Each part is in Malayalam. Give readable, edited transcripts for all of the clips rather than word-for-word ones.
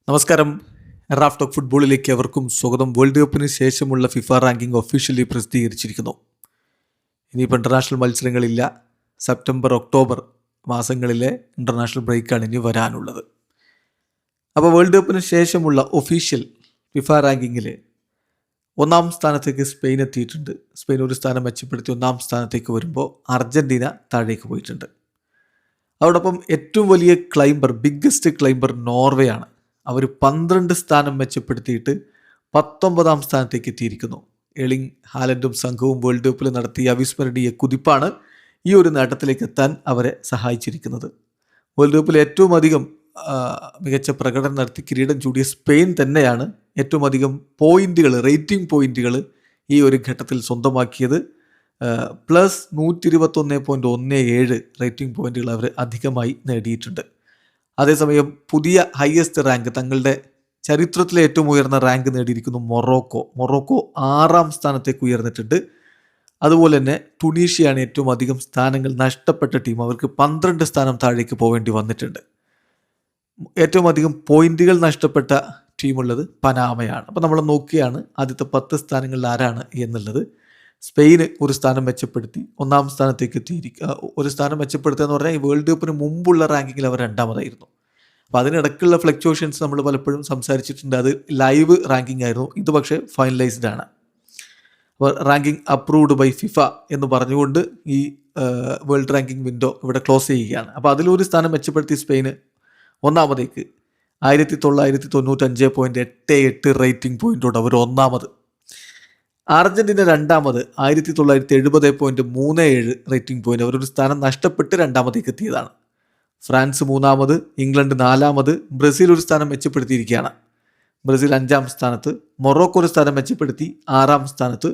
നമസ്കാരം. റാഫ് ടോക്ക് ഫുട്ബോളിലേക്ക് അവർക്കും സ്വാഗതം. വേൾഡ് കപ്പിന് ശേഷമുള്ള ഫിഫ റാങ്കിംഗ് ഒഫീഷ്യലി പ്രസിദ്ധീകരിച്ചിരിക്കുന്നു. ഇനിയിപ്പോൾ ഇൻ്റർനാഷണൽ മത്സരങ്ങളില്ല. സെപ്റ്റംബർ ഒക്ടോബർ മാസങ്ങളിലെ ഇൻ്റർനാഷണൽ ബ്രേക്കാണ് ഇനി വരാനുള്ളത്. അപ്പോൾ വേൾഡ് കപ്പിന് ശേഷമുള്ള ഒഫീഷ്യൽ ഫിഫ റാങ്കിങ്ങിൽ ഒന്നാം സ്ഥാനത്തേക്ക് സ്പെയിൻ എത്തിയിട്ടുണ്ട്. സ്പെയിൻ ഒരു സ്ഥാനം മെച്ചപ്പെടുത്തി ഒന്നാം സ്ഥാനത്തേക്ക് വരുമ്പോൾ അർജൻറ്റീന താഴേക്ക് പോയിട്ടുണ്ട്. അതോടൊപ്പം ഏറ്റവും വലിയ ബിഗ്ഗസ്റ്റ് ക്ലൈംബർ നോർവേ ആണ്. അവർ 12 സ്ഥാനം മെച്ചപ്പെടുത്തിയിട്ട് 19 സ്ഥാനത്തേക്ക് എത്തിയിരിക്കുന്നു. എളിങ് ഹാലൻഡും സംഘവും വേൾഡ് കപ്പിൽ നടത്തിയ അവിസ്മരണീയ കുതിപ്പാണ് ഈ ഒരു നേട്ടത്തിലേക്ക് എത്താൻ അവരെ സഹായിച്ചിരിക്കുന്നത്. വേൾഡ് കപ്പിൽ ഏറ്റവും അധികം മികച്ച പ്രകടനം നടത്തി കിരീടം ചൂടിയ സ്പെയിൻ തന്നെയാണ് ഏറ്റവും അധികം റേറ്റിംഗ് പോയിന്റുകൾ ഈ ഒരു ഘട്ടത്തിൽ സ്വന്തമാക്കിയത്. പ്ലസ് 121.17 റേറ്റിംഗ് പോയിന്റുകൾ അവർ അധികമായി നേടിയിട്ടുണ്ട്. അതേസമയം പുതിയ ഹയസ്റ്റ് റാങ്ക്, തങ്ങളുടെ ചരിത്രത്തിലെ ഏറ്റവും ഉയർന്ന റാങ്ക് നേടിയിരിക്കുന്നു മൊറോക്കോ 6ാം സ്ഥാനത്തേക്ക് ഉയർന്നിട്ടുണ്ട്. അതുപോലെ തന്നെ ടുണീഷ്യയാണ് ഏറ്റവും അധികം സ്ഥാനങ്ങൾ നഷ്ടപ്പെട്ട ടീം. അവർക്ക് 12 സ്ഥാനം താഴേക്ക് പോവേണ്ടി വന്നിട്ടുണ്ട്. ഏറ്റവും അധികം പോയിന്റുകൾ നഷ്ടപ്പെട്ട ടീമുള്ളത് പനാമയാണ്. അപ്പോൾ നമ്മൾ നോക്കിയാണ് ആദ്യത്തെ 10 സ്ഥാനങ്ങളിൽ ആരാണ് എന്നുള്ളത്. സ്പെയിന് ഒരു സ്ഥാനം മെച്ചപ്പെടുത്തി ഒന്നാം സ്ഥാനത്തേക്ക് എത്തിയിരിക്കുക. ഒരു സ്ഥാനം മെച്ചപ്പെടുത്തുക എന്ന് പറഞ്ഞാൽ ഈ വേൾഡ് കപ്പിന് മുമ്പുള്ള റാങ്കിങ്ങിൽ അവർ 2ാമതായിരുന്നു. അപ്പോൾ അതിനിടയ്ക്കുള്ള ഫ്ലക്ച്വേഷൻസ് നമ്മൾ പലപ്പോഴും സംസാരിച്ചിട്ടുണ്ട്. അത് ലൈവ് റാങ്കിങ് ആയിരുന്നു. ഇത് പക്ഷേ ഫൈനലൈസ്ഡ് ആണ്. അപ്പോൾ റാങ്കിങ് അപ്രൂവ്ഡ് ബൈ ഫിഫ എന്ന് പറഞ്ഞുകൊണ്ട് ഈ വേൾഡ് റാങ്കിങ് വിൻഡോ ഇവിടെ ക്ലോസ് ചെയ്യുകയാണ്. അപ്പോൾ അതിലൊരു സ്ഥാനം മെച്ചപ്പെടുത്തി സ്പെയിന് ഒന്നാമതേക്ക് 1995.88 റേറ്റിംഗ് പോയിന്റോട് അവർ ഒന്നാമത്. അർജന്റീന 2ാമത് 1970.37 റേറ്റിംഗ് പോയിന്റ്. അവരൊരു സ്ഥാനം നഷ്ടപ്പെട്ട് 2ാമതേക്ക് എത്തിയതാണ്. ഫ്രാൻസ് 3ാമത്, ഇംഗ്ലണ്ട് 4ാമത്, ബ്രസീൽ ഒരു സ്ഥാനം മെച്ചപ്പെടുത്തിയിരിക്കുകയാണ്. ബ്രസീൽ 5ാം സ്ഥാനത്ത്, മൊറോക്കോ ഒരു സ്ഥാനം മെച്ചപ്പെടുത്തി 6ാം സ്ഥാനത്ത്,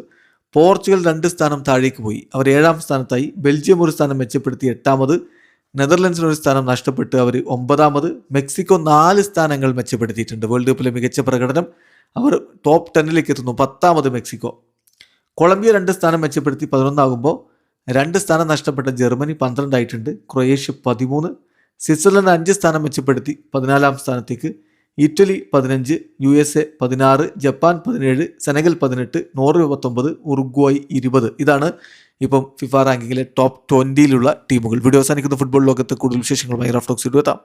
പോർച്ചുഗൽ 2 സ്ഥാനം താഴേക്ക് പോയി, അവർ 7ാം സ്ഥാനത്തായി. ബെൽജിയം ഒരു സ്ഥാനം മെച്ചപ്പെടുത്തി 8ാമത്, നെതർലൻഡ്സിന് ഒരു സ്ഥാനം നഷ്ടപ്പെട്ട് അവർ 9ാമത്. മെക്സിക്കോ 4 സ്ഥാനങ്ങൾ മെച്ചപ്പെടുത്തിയിട്ടുണ്ട്. വേൾഡ് കപ്പിലെ മികച്ച പ്രകടനം, അവർ ടോപ്പ് 10ലേക്ക് എത്തുന്നു. 10ാമത് മെക്സിക്കോ. കൊളംബിയ 2 സ്ഥാനം മെച്ചപ്പെടുത്തി 11ആകുമ്പോൾ 2 സ്ഥാനം നഷ്ടപ്പെട്ട ജർമ്മനി 12 ആയിട്ടുണ്ട്. ക്രൊയേഷ്യ 13, സ്വിറ്റ്സർലൻഡ് 5 സ്ഥാനം മെച്ചപ്പെടുത്തി 14ാം സ്ഥാനത്തേക്ക്. Italy 15, USA 16, Japan 17, Senegal 18, Norway 19, Uruguay 20. ഇതാണ് ഇപ്പം ഫിഫ റാങ്കിങ്ങിലെ ടോപ്പ് 20യിലുള്ള ടീമുകൾ. വീഡിയോ അവസാനിക്കുന്ന ഫുട്ബോൾ ലോകത്ത് കൂടുതൽ വിശേഷങ്ങളുമായി റാഫ് ടോക്സ് എത്താം.